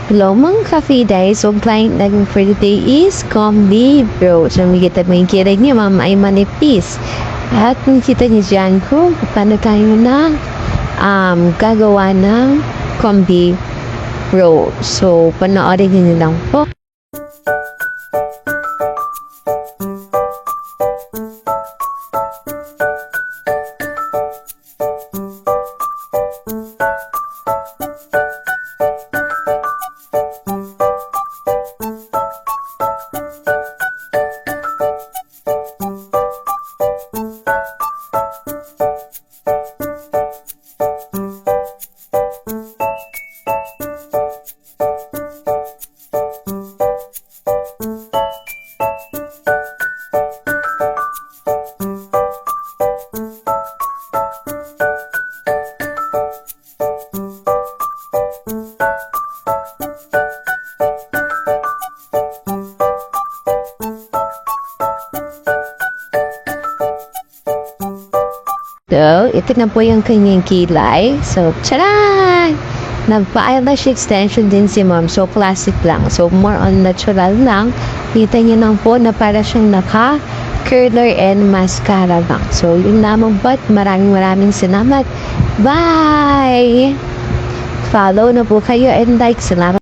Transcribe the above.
Hello mga ka-Fiday. So, client natin for today is Combi Bro. So, may kita niyo ma'am ay manipis. At makikita niyo dyan kung paano tayo na gagawa ng Combi Bro. So, panoorin niyo lang po. So, ito na po yung kanyang kilay. So, tcharan! Nagpa-eyelash extension din si ma'am. So, classic lang. So, more on natural lang. Kita niyo lang po na para siyang naka-curler and mascara lang. So, yun lamang but maraming salamat. Bye! Follow na po kayo and like. Salamat.